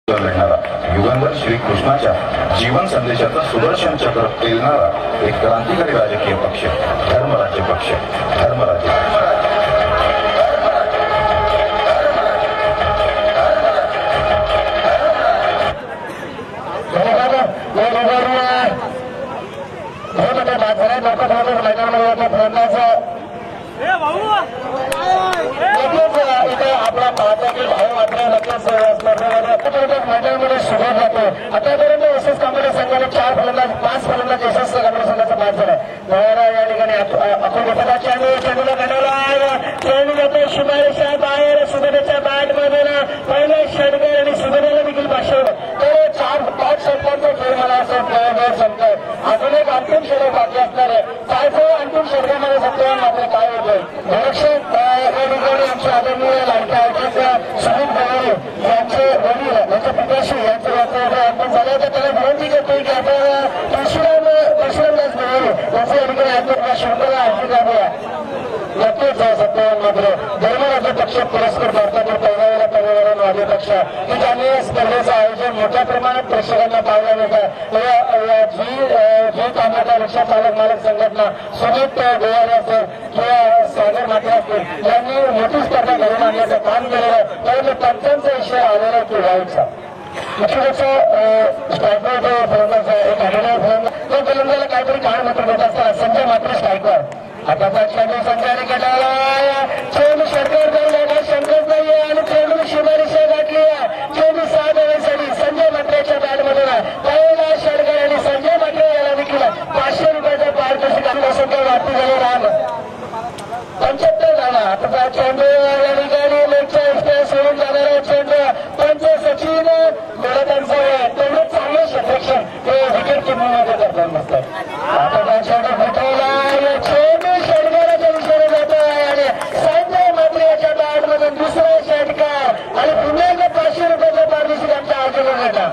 लढणारा युगंधर श्रीकृष्णाच्या जीवन संदेशाचा सुदर्शन चक्र पेलणारा एक क्रांतिकारी राजकीय पक्ष धर्मराज्य पक्ष। धर्मराज्य आपला भारतातील भाऊ मात्र नक्कीच स्पर्धेमध्ये मैदानामध्ये सुरुवात जातो। आतापर्यंत यशस्वी कांबळे संघाने 4 फलंदाज 5 फलंदाज यशस्वी कांबळे संघाचा बाद झाला। या ठिकाणी आपण चेंडूला गडवला चेंडू जातो शुभारेषा बाहेर सुबेदाच्या बॅट मधून पहिले षटकर आणि सुबेदाला देखील पाठवलं तर 4-5 षटकांचा खेळ मला असं समजतंय। अजून एक अंतिम षटक बाकी असणार आहे। काय अंतिम षटकामध्ये सत्य मात्र काय होतंय निरीक्षक या ठिकाणी आमचे आदरणीय लाडके आयोजक सुनील पवार यांचे वडील यांच्या पिताश्री यांचं अंतिम झालं तर त्याला विनंती करतोय की आपण परशुरामदास पवार यांचे या ठिकाणी अंतिम शृंखला आणखी जाऊया। नक्कीच सत्यावान मात्र धर्मराज्य पक्ष पुरस्कार भारतातील पहिल्या पर्यावरण वादी पक्ष की ज्यांनी स्पर्धेचं आयोजन मोठ्या प्रमाणात प्रेक्षकांना पाहायला मिळतं। जी कामगार रिक्षा चालक मालक संघटना सुजित गोवारे असेल किंवा सागर माटे असतील यांनी मोठी स्पर्धा घडून आणण्याचं काम केलेलं आहे। परंतु पंचांचा विषय आलेला की व्हायचा मुख्यमंत्री स्ट्रायकर जो फलंदाज एक आलेला फलंदाज तो फलंदाला काहीतरी काळ मात्र देत असताना संजय मात्र स्ट्रायकर आता चेंडू संचारी केला चेंडू षटकर जाईल शंकर नाहीये आणि चेंडू शुभारेषा गाठली चेंडू 6 धावांसाठी संजय मात्रेच्या बॅटमधून पहिला षटकर आणि संजय मात्रे याला देखील 500 रुपयाचा पारितोषिक संख्या वाटली झाली राम 75 धावा। आता चेंडू या ठिकाणी लेगच्या एक्स्ट्रा सोडून जाणारा चेंडू पंच सचिन गोलकांचा तेवढं चांगलं क्षेत्रक्षण ते विकेट किमतीमध्ये करतात नसतात। आता चेंडू फुटवला चेंडू षटकाराच्या दिशेने जातो आणि संजय मात्रे याच्या बॅटमधून दुसरा षटकार आणि पुन्हा एकदा 500 रुपयाचा पारितोषिक आमच्या आयोजकांना मिळाला।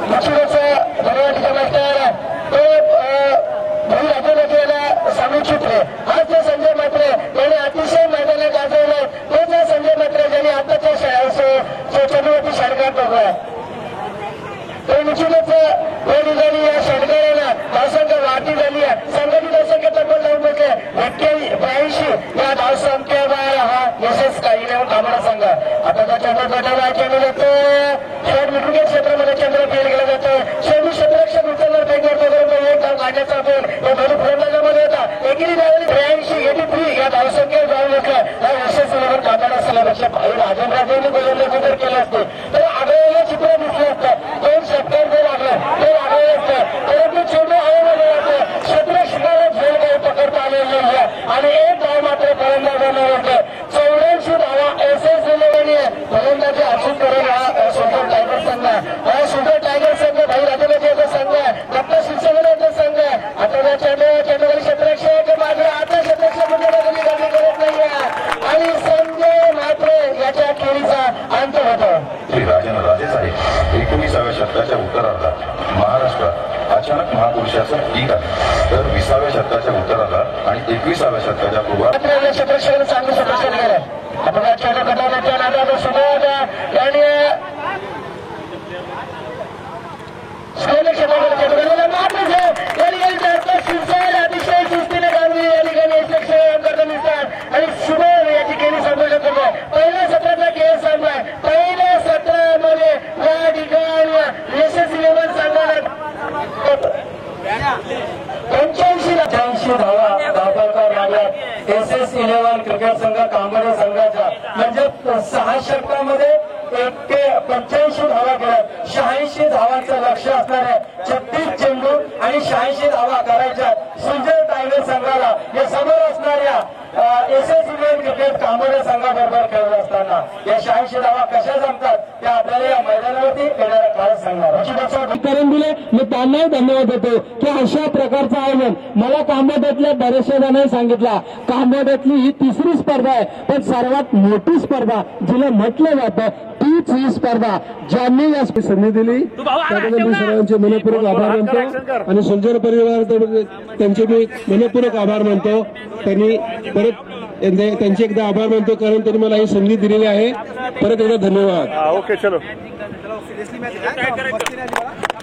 मुख्यमंत्री धन्यवाद मास्टर तो राज्यला समीक्षित आज ते संजय मात्रे यांनी अतिशय मैदानात गाजवलं तोच संजय मात्रे ज्यांनी आताच्या चंद्रवती षटकार ठोकला ते निश्चितच या ठिकाणी या षटकाराला धावसंख्या वाढती झाली आहे। संघटित धावसंख्या तब्बल जाऊन बसले 82 या धावसंख्येवर हा यशस्वी काही कामडा संघ आता त्याच्या गटाला चेंडू देतो शॉट मिटून क्षेत्रामध्ये चंद्र फेल केला जातो चेंडू क्षेत्ररक्षक उचलणार फेकवरपर्यंत एक धाव काढण्याचा आपण या दोन्ही फलंदाजामध्ये होता एकेरी धावली 83 या धावसंख्येवर जाऊन बसला हा यशस्वी कामडा संघापेक्षा भाई राजेंद्राजेंनी गोलंदाजी जर केलं असते तर आगळेला चित्र दिसलं असतं। 2 षटकार जर लागलं ते लागले असतं परंतु चेंडू हवेमध्ये जातो क्षेत्ररक्षकाला झेल काही पकडता आलेली आहे आणि एक धाव मात्र फलंदाजांना होतं 84 धावा एसएस इलेव्हन फलंदाजी अचूक करून हा सुपर टायगर संघ हा सुपर टायगर संघ भाई राजेंद्राजेचा संघ डॉक्टर शिवसेनेचा संघ आता चेंडूवरील क्षेत्ररक्षक मात्र आता क्षेत्ररक्षक कधी गर्दी करत नाहीये आणि संजय मात्र याच्या खेळीचा अंत होतो। श्री राजेंद्र राजे साहेब 19व्या शतकाच्या उत्तरार्धात महाराष्ट्रात अचानक महापुरुषाचं पीक आहे तर 20व्या शतकाच्या उत्तरार्धात आणि 21व्या शतकाच्या पूर्वात क्षेत्ररक्षकाने चांगलं क्षेत्ररक्षण केलं। आपण चेंडू कटावण्याच्या नादात सुबोध यांनी अतिशय शिस्तीने गांधी या ठिकाणी करताना दिसतात आणि सुबोध याची केली संघर्ष करतो। पहिल्या सत्राचा खेळ संपलाय पहिल्या सत्रामध्ये या ठिकाणी यशस्वी इलेव्हन संघाला 85 धावा धावफलकावर लागल्यात एसएस इलेव्हन क्रिकेट संघ कांबळे संघाच्या म्हणजे 6 षटकामध्ये 85 धावा केल्या 86 धावांचं लक्ष असणारे 36 चेंडू आणि 86 धावा करायच्या सुंदर टायगर संघाला या समोर असणाऱ्या एसएस इलेव्हन क्रिकेट कांबळे संघाबरोबर खेळत असताना या 86 धावा कशा जमतात त्या आपल्याला या मैदानावरती येणाऱ्या काळात सांगणार करून दिले मी त्यांनाही धन्यवाद देतो की अशा प्रकारचं आयोजन मला कांबोड्यातल्या बऱ्याचशा जणांनी सांगितलं कांबोड्यातली ही 3री स्पर्धा आहे पण सर्वात मोठी स्पर्धा जिला म्हटलं जातं तीच ही स्पर्धा ज्यांनी या संधी दिली त्याबद्दल मी सर्वांचे मनपूर्वक आभार मानतो आणि सुंदर परिवार त्यांचे मी मनपूर्वक आभार मानतो। त्यांनी परत त्यांचे एकदा आभार मानतो, कारण त्यांनी मला ही संधी दिलेली आहे. परत एकदा धन्यवाद. ओके चलो.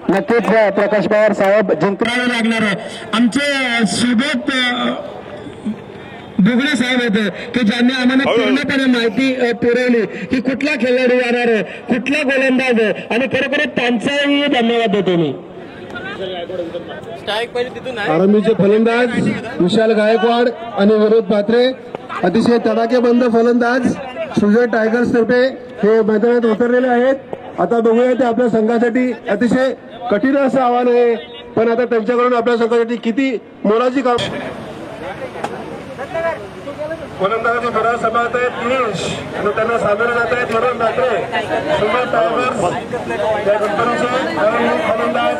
नक्कीच प्रकाश पवार साहेब जिंकण्याला लागणार आहे. आमचे सोबत बुगडे साहेब आहेत की ज्यांनी आम्हाला पूर्णपणे माहिती पुरवली की कुठला खेळाडू येणार आहे, कुठला गोलंदाज आहे, आणि खरोखर त्यांचाही धन्यवाद देतो मी. आरंभीचे फलंदाज विशाल गायकवाड आणि विनोद पात्रे, अतिशय तडाखेबंद फलंदाज सुजय टायगर्स तर्फे हे मैदानात उतरलेले आहेत. आता बघूया ते आपल्या संघासाठी अतिशय कठीण असं आव्हान आहे, पण आता त्यांच्याकडून आपल्या संघासाठी किती मोलाची काम. फलंदाजी बराच सांभाळत आहेत गिरीश आणि त्यांना सामोरे जात आहेत विनोद पात्रे. सुजय टायगर्स या कंपनीचे फलंदाज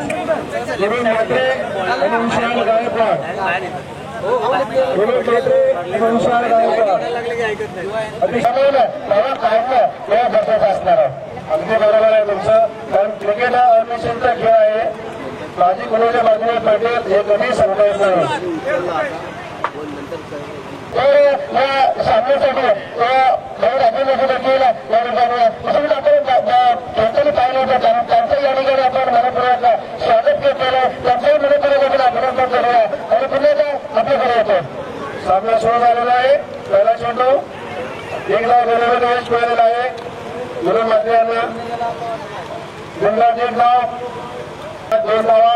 विनोद पात्रे आणि विशाल गायकवाड. विनोद पात्रे आणि विशाल गायकवाड असणार आहे. अगदी बरोबर आहे तुमचं, कारण क्रिकेट हा अनिश्चितचा खेळ आहे. माझी कोणाच्या बाजूने पटेल हे कधी सांगता येत नाही. तर या सामन्यासाठी आपण पाहिलं होतं, त्यांचं या ठिकाणी आपण मनपूर्वक स्वागत केलं, त्यांचंही मनपूर्वक अभिनंदन करूया आणि पुन्हा आपल्याकडे येतो. सामना सुरू झालेला आहे. पहिला चेंडू एक धाव बरोबर यश मिळालेला आहे विनोद पात्रे यांना. बिंदास एक धाव, 2 धावा.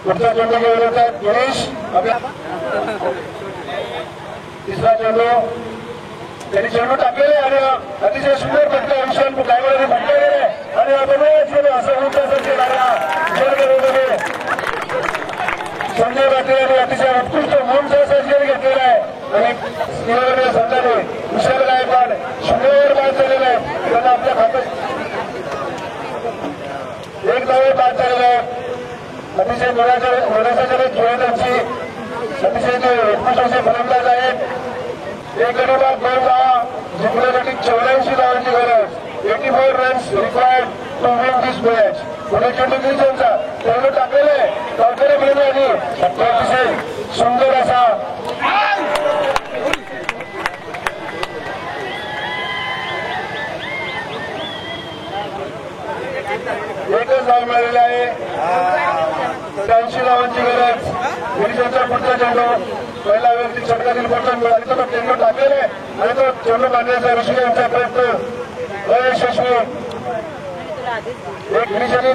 पुढचा चेंडू घेऊन येतात गिरीश. तिसरा चेंडू त्यांनी चेंडू टाकलेले आणि अतिशय सुंदर फटका विशाल गायकवाड फटका गेले आणि आपण असं होत संजय पाटील यांनी अतिशय उत्कृष्ट मोमचा सर्जरी घेतलेला आहे आणि संघाने विशाल गायकवाड शून्यावर बाद झालेला आहे. त्यांना आपल्या खात्यात एक धावे बाद झालेला आहे. अतिशय मोलाचा खेळ त्यांची अतिशय उत्कृष्ट फलंदाज आहेत. एक गडी बाद 2 धावा जिंकण्यासाठी 84 धावांची गरज. 84 runs required to win this match. पुणे चेंडू त्यांचा चेंडू टाकलेला आहे गावकरी मिळून आणि अतिशय सुंदर असा एकच धाव मिळालेला आहे. 83 धावांची गरज. पोलिसांचा पुढचा चेंडू पहिला व्यक्ती षटकातील पटकन मिळाली तो चेंडू टाकलेला आहे आणि तो चेंडू बांधण्याचा ऋषी यांचा प्रयत्न अयशस्वी. एक गिरीशाने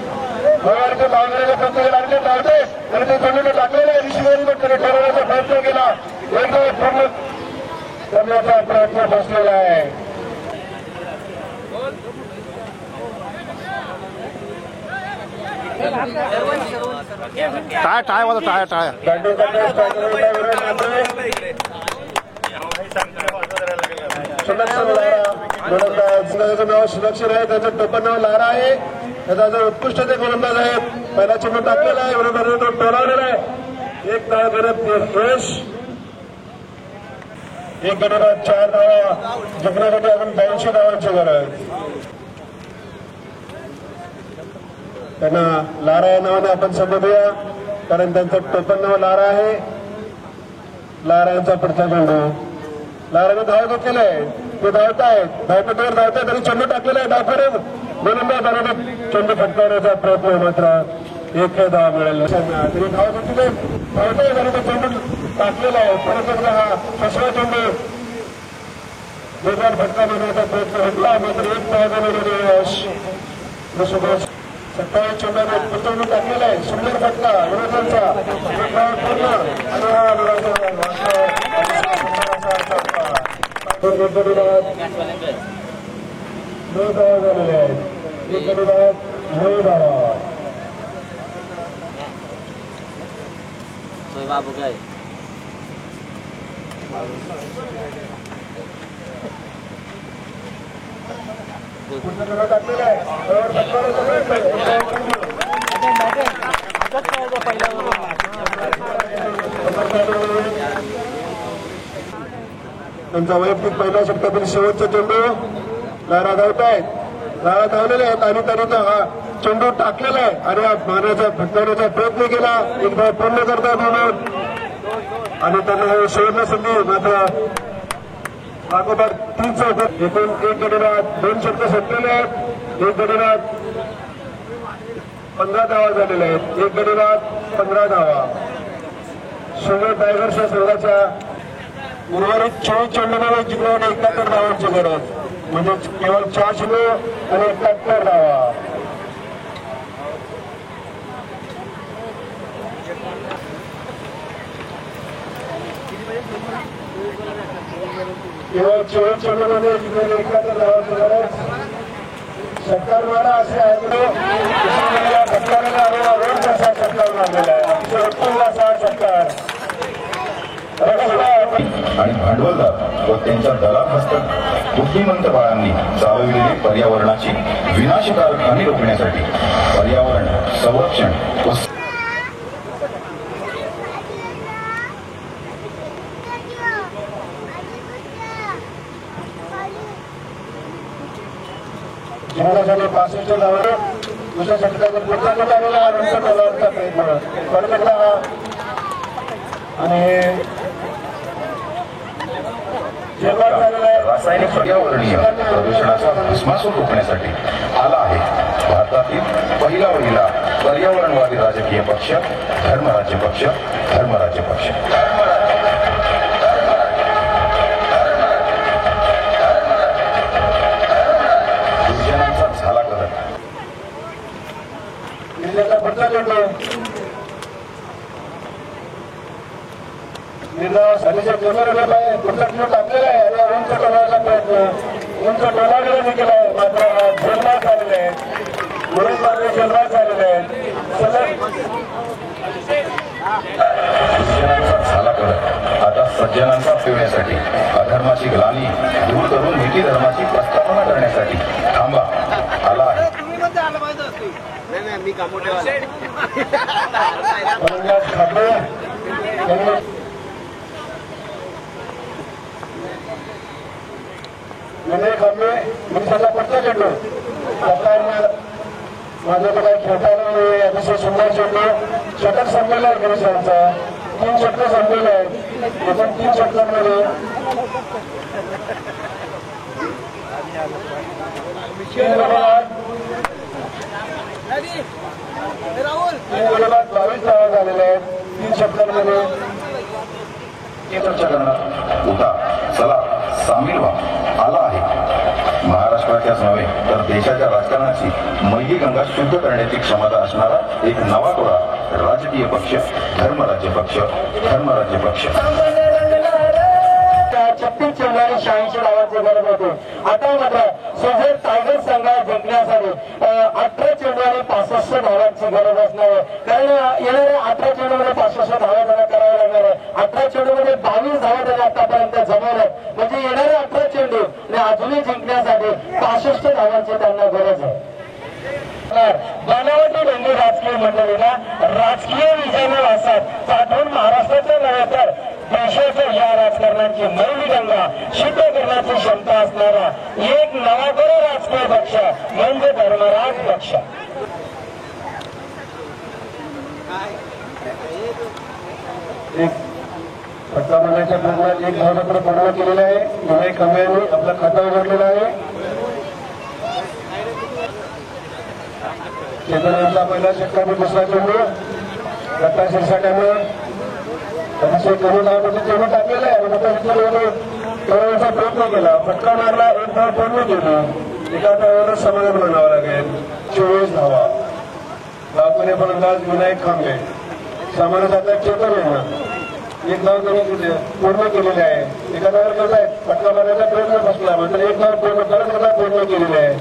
भगवानच्या धावण्याचा प्रयत्न केला आणि ते धावते आणि ते चेंडू टाकलेला आहे. ऋषीने त्याने ठरवण्याचा प्रयत्न केला. एकदा पूर्ण करण्याचा प्रयत्न बसलेला आहे. टाळ्या टाळ्या वाजव, टाळ्या टाळ्या. गोलंदाज नाव सुरक्षित आहे. त्याचं टोपण नाव लारा आहे. त्याचा जो उत्कृष्ट ते गोलंदाज आहे. पहिला चेंडू टाकलेला आहे, बरोबर तो टोलावलेला आहे. एक धाव करत यश. एक गडीबाद 4 धावा जिंकण्यासाठी अजून 82 धावांची गरज. त्यांना लारा या नावाने आपण समजूया, कारण त्यांचं टोपण नाव लारा आहे. लारा यांचा पुढचा चेंडू. लाराने धाव घेतलेला आहे. ते धावत आहेत, धावपटावर धावत आहेत आणि चेंडू टाकलेला आहे. धावकरत गोलंदाज चेंडू फटकावण्याचा प्रयत्न, मात्र एक धाव मिळाला. तरी धाव घेतले धावतोय आणि तो चेंडू टाकलेला आहे. परत एकदा हा 6वा चेंडू जोरदार फटका मारण्याचा प्रयत्न घेतला, मात्र एक धाव झालेला यश. 27 चेंडूने पुस्तक टाकलेला आहे. सुंदर फटका विरोधांचा पूर्ण आणि हा झालेले आहेत. एक गडीबाद 9 धावा. बाबू काय टाकलेला आहे. त्यांचा वैयक्तिक पहिल्या षटकातील शेवटचा चेंडू. लारा धावत आहेत. लारा धावलेले आहेत आणि त्यांनी तो हा चेंडू टाकलेला आहे आणि हा मारण्याचा फटकारण्याचा प्रयत्न केला. एक धाव पूर्ण करतात म्हणून आणि त्यांना हे सुवर्ण संधी मात्र लागोपाठ 3 चौकट एकूण 1 गडिरात 2 षटकं संपलेले आहेत. 1 गडिरात 15 धावा झालेल्या आहेत. 1 गडिरात 15 धावा. शिवगड टायगर्स या संघाच्या उर्वरित 24 चेंडूमध्ये जिंकून 71 धावांची गरज म्हणजे केवळ 4 चेंडू आणि 71 धावा. केवळ 24 चेंडूमध्ये जिंकून 71 धावांची गरज. षटकार मारा असे ऐकलो षटकाराला रोड कसा षटकार मारलेला आहे. अतिशय उत्तम असा षटकार आणि भांडवलदार व त्यांच्या दलाल बुद्धिमंत बाळांनी चालविलेली पर्यावरणाची विनाशकारक हानी रोखण्यासाठी पर्यावरण संरक्षण व जिंकण्यासाठी 65 धावांवर दुसऱ्या षटकाचा पुढचा निघालेला हा नंतर बोलावरचा प्रयत्न परत हा आणि रासायनिक पर्यावरणीय प्रदूषणाचा भस्मासूर रोखण्यासाठी आला आहे भारतातील पहिला पर्यावरणवादी राजकीय पक्ष धर्मराज्य पक्ष. धर्मराज्य पक्ष दुर्जनांचा झाला करत निर्णयाचा पुढचा चेंडू निर्णय सालीच्या जोराला पाहिजे पुढचा चेंडू टाकलेला आहे आणि उंच टोलाचा प्रयत्न उंच टोलाकडे देखील आहे मात्र झेलबाद झालेले आहेत. मुरुड मार्ग झेलबाद झालेले आहेत. दुर्जनांचा झाला करत आता सज्जनांचा पिवण्यासाठी अधर्माची ग्लानी दूर करून नीती धर्माची प्रस्थापना करण्यासाठी थांबा आला आहे. खांबे मिनिटाचा पडता चेंडू माझं तर काही खेळताना नाही. अतिशय सुंदर चेंडू षटक संपलेला आहे गिरीशांचा. 3 षटकं संपलेले आहेत. एकूण 3 षटकांमध्ये 3 गोलंदाज 22 धावा झालेल्या आहेत 3 षटकांमध्ये. चर्चा करणार उठा चला सामील व्हा आला आहे. महाराष्ट्राच्याच नव्हे तर देशाच्या राजकारणाची मैली गंगा शुद्ध करण्याची क्षमता असणारा एक नवा टोळा राजकीय पक्ष धर्मराज्य पक्ष. धर्मराज्य पक्ष 36 चेंडू आणि 86 धावांची गरज होती. आता मात्र सुहेल टायगर संघ जिंकण्यासाठी 18 चेंडू आणि 65 धावांची गरज असणार आहे. कारण येणाऱ्या 18 चेंडूमध्ये 65 धावा त्यांना कराव्या लागणार आहे. 18 चेंडूमध्ये 22 धावा त्यांनी आतापर्यंत जमवल्या म्हणजे येणारे 18 चेंडू आणि अजूनही जिंकण्यासाठी 65 धावांची त्यांना गरज आहे. बनावटी ढोंगी राजकीय मंडळीला राजकीय विजयाने वासात साठवून महाराष्ट्राच्या नव्हे तर देशाच्या या राजकारणाची मैली गंगा शुद्ध करण्याची क्षमता असणारा एक नवागुरू राजकीय पक्ष म्हणजे धर्मराज पक्ष. फटका मारण्याच्या प्रयत्नात 1 धावपत्र पूर्ण केलेलं आहे. विनायक खांबे यांनी आपलं खातं उघडलेलं आहे. चेतनांचा पहिला षटकार दुसरा चेंडू दत्ता शिरसाट्यानं अतिशय कमी धावपत्र चेंडू टाकलेला आहे आणि करण्याचा प्रयत्न केला. फटका मारला 1 धाव पूर्ण केली. एका धावावरच समाधान म्हणावं लागेल. 24 धावा. धावपणे फलंदाज विनायक खांबे सामान्य जातात चेतन यांना 1 धाव त्यांनी पूर्ण केलेले आहे. एका धावावर करतायत फटका मारण्याचा प्रयत्न बसला मात्र 1 धाव पूर्ण केलेले आहे.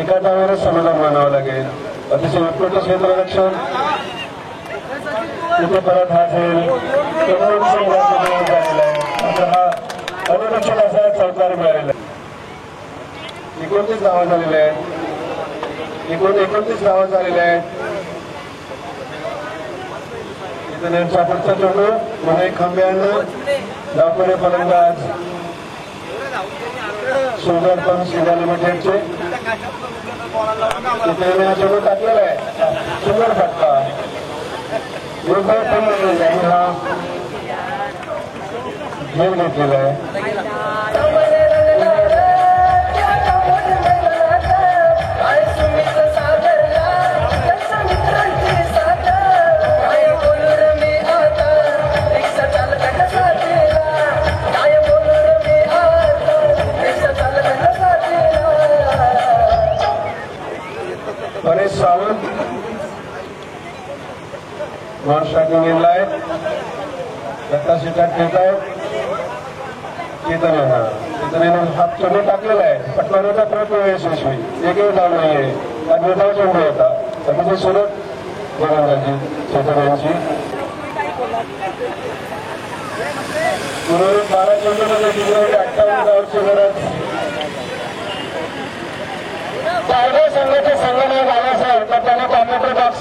एका धावावरच समाधान मानावं लागेल. अतिशय उत्कृष्ट क्षेत्ररक्षण तिथे परत हा झेल हा अनुरक्षण असा चौकार मिळालेला आहे. 29 धावा झालेल्या आहेत. एकूण 29 धावा झालेल्या आहेत. त्यांचा पुढचा चेंडू विनायक खांबे यांना धावपणे फलंदाज सुंदर पण सिंधा लिमिटेडचे तिथे चेंडू टाकलेला आहे. सुंदर फटका आणि हा घेर घेतलेला आहे. गणेश सावंत नॉन स्ट्रायकिंग गेला आहे. दत्ता शिटात घेत आहेत. चेतन हात चेंडू टाकलेला आहे. पटलावण्याचा प्रयत्न यशस्वी. एकही धाव नाहीये. निर्धाव चेंडू होता. अतिशय सुरत गोलंदाजी चेतन यांची. उर्वरित 12 चेंडूमध्ये जिंकण्यासाठी 58 धावांची गरज. पारगाव संघाचे संघटना झाला असेल तर त्यांना कॉम्प्युटर बॉक्स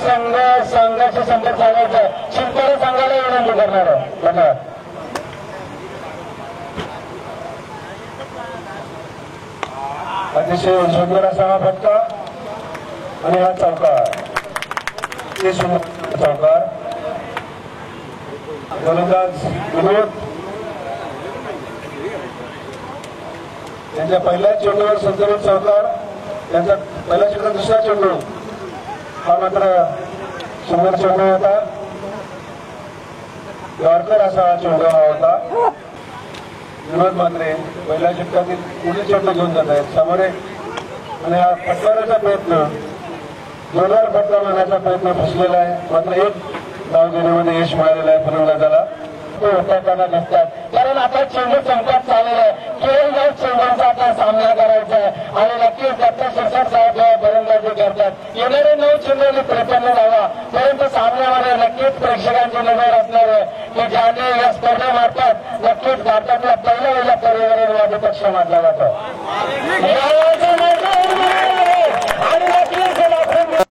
संघाशी संपर्क साधायचा. शिवकर संघाला विनंती करणार आहे. धन्यवाद. अतिशय सुंदर असा हा फटका आणि हा चौकार. ते सुंदर चौकार. गोलंदाज विनोद त्यांच्या पहिल्या चेंडूवर संतुलित चौकार. त्यांचा पहिला चेंडू दुसरा चेंडू हा मात्र सुंदर चेंडू होता. यॉर्कर असा हा चेंडू हा होता. विनोद मात्रे पहिल्या षटकातील पुढील चेंडू घेऊन जात आहेत समोर. आणि हा फटकारण्याचा प्रयत्न जोरदार फटका मारण्याचा प्रयत्न फसलेला आहे. मात्र एक धाव घेण्यामध्ये यश मिळालेलं आहे फलंदाजाला. होताना दिसतात कारण आता चेंडू संकट चाललेला आहे. केवळ 9 चेंडूंचा आता सामना करायचा आहे आणि नक्कीच दत्ता शिरसाट साहेब फलंदाजी करतात. येणारे 9 चेंडूंनी 53 धावा. परंतु सामन्यामध्ये नक्कीच प्रेक्षकांची नजर असणार आहे की ज्याने या स्पर्धेमार्फत नक्कीच भारतातला पहिला पर्यावरणवादी पक्ष मानला जातो.